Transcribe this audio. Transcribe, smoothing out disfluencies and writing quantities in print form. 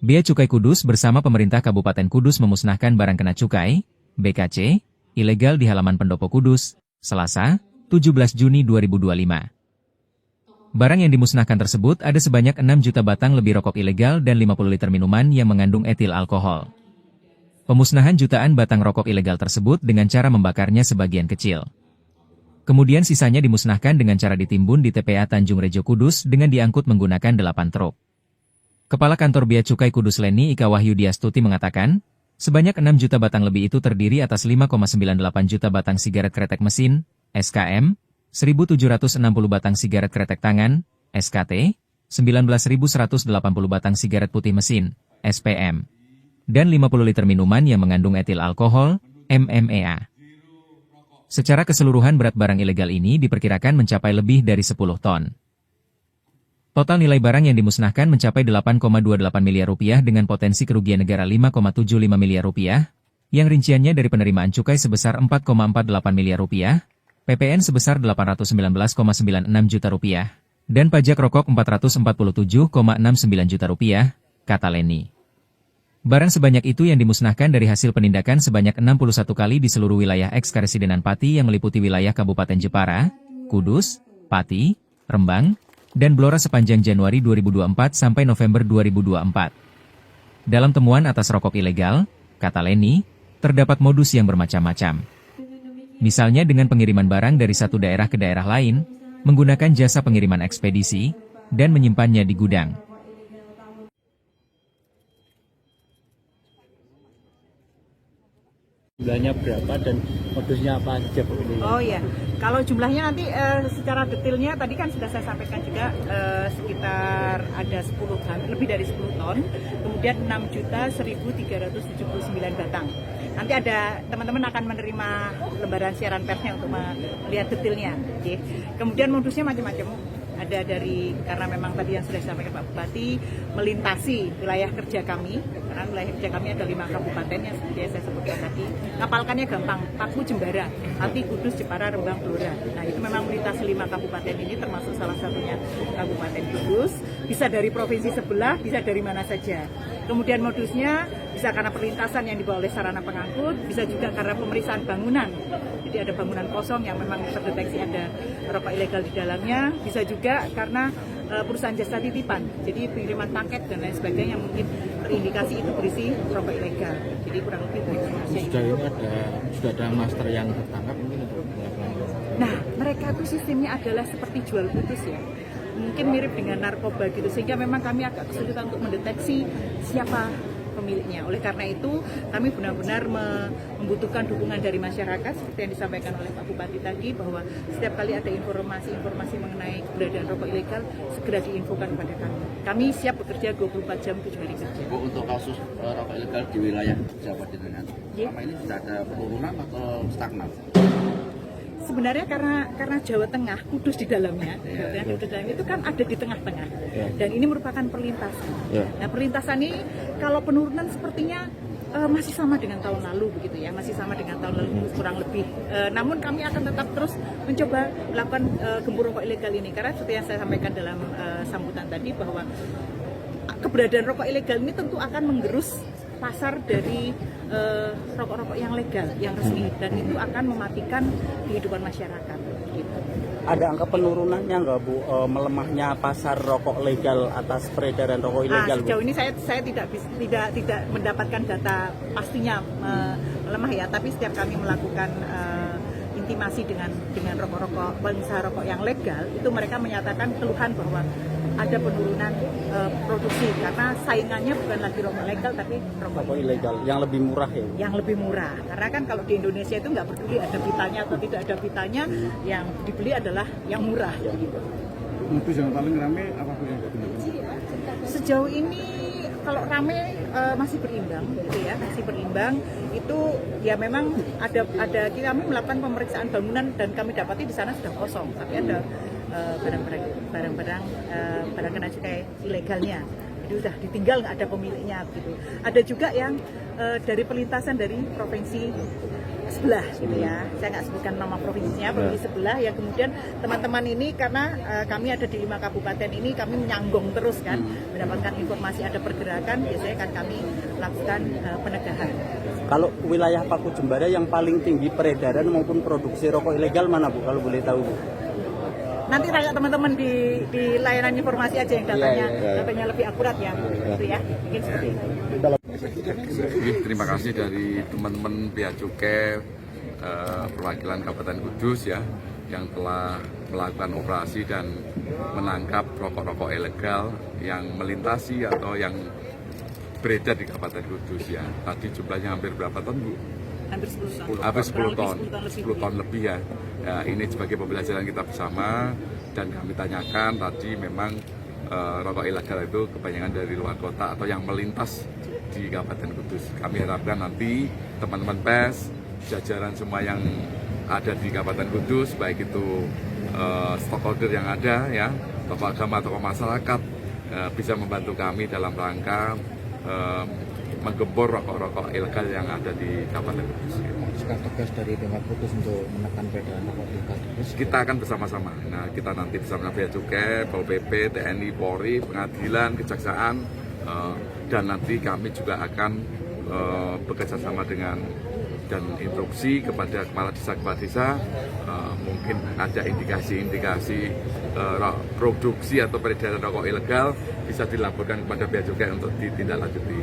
Bea Cukai Kudus bersama pemerintah Kabupaten Kudus memusnahkan barang kena cukai, BKC, ilegal di halaman Pendopo Kudus, Selasa, 17 Juni 2025. Barang yang dimusnahkan tersebut ada sebanyak 6 juta batang lebih rokok ilegal dan 50 liter minuman yang mengandung etil alkohol. Pemusnahan jutaan batang rokok ilegal tersebut dengan cara membakarnya sebagian kecil. Kemudian sisanya dimusnahkan dengan cara ditimbun di TPA Tanjung Rejo Kudus dengan diangkut menggunakan 8 truk. Kepala Kantor Bea Cukai Kudus Leni Ika Wahyudiastuti mengatakan, sebanyak 6 juta batang lebih itu terdiri atas 5,98 juta batang sigaret kretek mesin, SKM, 1.760 batang sigaret kretek tangan, SKT, 19.180 batang sigaret putih mesin, SPM, dan 50 liter minuman yang mengandung etil alkohol, MMEA. Secara keseluruhan berat barang ilegal ini diperkirakan mencapai lebih dari 10 ton. Total nilai barang yang dimusnahkan mencapai 8,28 miliar rupiah dengan potensi kerugian negara 5,75 miliar rupiah, yang rinciannya dari penerimaan cukai sebesar 4,48 miliar rupiah, PPN sebesar 819,96 juta rupiah, dan pajak rokok 447,69 juta rupiah, kata Leni. Barang sebanyak itu yang dimusnahkan dari hasil penindakan sebanyak 61 kali di seluruh wilayah eks-Karesidenan Pati yang meliputi wilayah Kabupaten Jepara, Kudus, Pati, Rembang, dan Blora sepanjang Januari 2024 sampai November 2024. Dalam temuan atas rokok ilegal, kata Leni, terdapat modus yang bermacam-macam. Misalnya dengan pengiriman barang dari satu daerah ke daerah lain, menggunakan jasa pengiriman ekspedisi, dan menyimpannya di gudang. Jumlahnya berapa dan modusnya apa aja Bu? Oh iya, kalau jumlahnya nanti secara detailnya tadi kan sudah saya sampaikan juga sekitar ada 10 ton, lebih dari 10 ton, kemudian 6.1.379 batang. Nanti ada teman-teman akan menerima lembaran siaran persnya untuk melihat detailnya. Okay. Kemudian modusnya macam-macam. Ada dari, karena memang tadi yang sudah disampaikan Pak Bupati, melintasi wilayah kerja kami, karena wilayah kerja kami ada 5 kabupaten yang seperti yang saya sebutkan tadi. Ngapalkannya gampang, Paku, Jembara, Pati, Kudus, Jepara, Rembang, Blora. Nah itu memang melintasi 5 kabupaten ini, termasuk salah satunya Kabupaten Kudus. Bisa dari provinsi sebelah, bisa dari mana saja. Kemudian modusnya bisa karena perlintasan yang dibawa oleh sarana pengangkut, bisa juga karena pemeriksaan bangunan. Jadi ada bangunan kosong yang memang terdeteksi ada rokok ilegal di dalamnya, bisa juga karena perusahaan jasa titipan, jadi pengiriman paket dan lain sebagainya yang mungkin terindikasi itu berisi rokok ilegal. Jadi kurang lebih informasi. Sudah ada master yang tertangkap mungkin untuk Nah, mereka itu sistemnya adalah seperti jual putus ya. Mungkin mirip dengan narkoba gitu, sehingga memang kami agak kesulitan untuk mendeteksi siapa pemiliknya. Oleh karena itu, kami benar-benar membutuhkan dukungan dari masyarakat seperti yang disampaikan oleh Pak Bupati tadi, bahwa setiap kali ada informasi mengenai keberadaan rokok ilegal, segera diinfokan kepada kami. Kami siap bekerja 24 jam 7 hari kerja. Bu, untuk kasus rokok ilegal di wilayah Jawa Timur, selama ini sudah ada penurunan atau stagnan? Sebenarnya karena Jawa Tengah, Kudus di dalamnya, Kudus di dalamnya itu kan ada di tengah-tengah, dan ini merupakan perlintasan. Nah perlintasan ini kalau penurunan sepertinya masih sama dengan tahun lalu begitu ya, masih sama dengan tahun lalu kurang lebih. Namun kami akan tetap terus mencoba melakukan gembur rokok ilegal ini, karena seperti yang saya sampaikan dalam sambutan tadi bahwa keberadaan rokok ilegal ini tentu akan menggerus pasar dari rokok-rokok yang legal, yang resmi, dan itu akan mematikan kehidupan masyarakat. Gitu. Ada angka penurunannya nggak Bu, melemahnya pasar rokok legal atas peredaran rokok ilegal? Sejauh ini saya tidak mendapatkan data pastinya melemah ya, tapi setiap kami melakukan intimasi dengan rokok-rokok, pengusaha rokok yang legal, itu mereka menyatakan keluhan bahwa ada penurunan produksi karena saingannya bukan lagi rokok legal tapi rokok ilegal yang lebih murah ya. Yang lebih murah, karena kan kalau di Indonesia itu nggak peduli ada pitanya atau tidak ada pitanya, yang dibeli adalah yang murah. Gitu. Modus yang paling ramai apa Bu? Sejauh ini kalau rame masih berimbang, gitu ya, masih berimbang. Itu ya memang ada kami melakukan pemeriksaan bangunan dan kami dapati di sana sudah kosong, tapi ada barang kena cukai ilegalnya. Jadi udah ditinggal nggak ada pemiliknya gitu. Ada juga yang dari pelintasan dari provinsi sebelah gitu ya. Saya nggak sebutkan nama provinsinya, provinsi sebelah ya. Kemudian teman-teman ini karena kami ada di 5 kabupaten ini, kami menyanggong terus kan, mendapatkan informasi ada pergerakan, biasanya kan kami lakukan penegahan. Kalau wilayah Paku Jembara yang paling tinggi peredaran maupun produksi rokok ilegal mana Bu, kalau boleh tahu Bu? Nanti tanya teman-teman di layanan informasi aja yang datanya lebih akurat ya, gitu ya. Mungkin seperti itu. Terima kasih dari teman-teman Bea Cukai perwakilan Kabupaten Kudus ya, yang telah melakukan operasi dan menangkap rokok-rokok ilegal yang melintasi atau yang beredar di Kabupaten Kudus ya. Tadi jumlahnya hampir berapa ton Bu? Hampir 10 ton. Hampir 10 ton, 10 10 ton lebih ya. Ya, ini sebagai pembelajaran kita bersama, dan kami tanyakan tadi memang rokok ilegal itu kebanyakan dari luar kota atau yang melintas di Kabupaten Kudus. Kami harapkan nanti teman-teman pers, jajaran semua yang ada di Kabupaten Kudus, baik itu stakeholder yang ada ya, tokoh agama, tokoh masyarakat, bisa membantu kami dalam rangka menggempur rokok-rokok ilegal yang ada di Kabupaten Kudus. Sikap tegas dari Pemkab Kudus untuk menekan peredaran rokok ilegal. Kita akan bersama-sama. Nah, kita nanti bersama Bea Cukai, Pol PP, TNI, Polri, pengadilan, kejaksaan, dan nanti kami juga akan bekerja sama dengan dan instruksi kepada kepala desa, mungkin ada indikasi-indikasi produksi atau peredaran rokok ilegal bisa dilaporkan kepada Bea Cukai untuk ditindaklanjuti.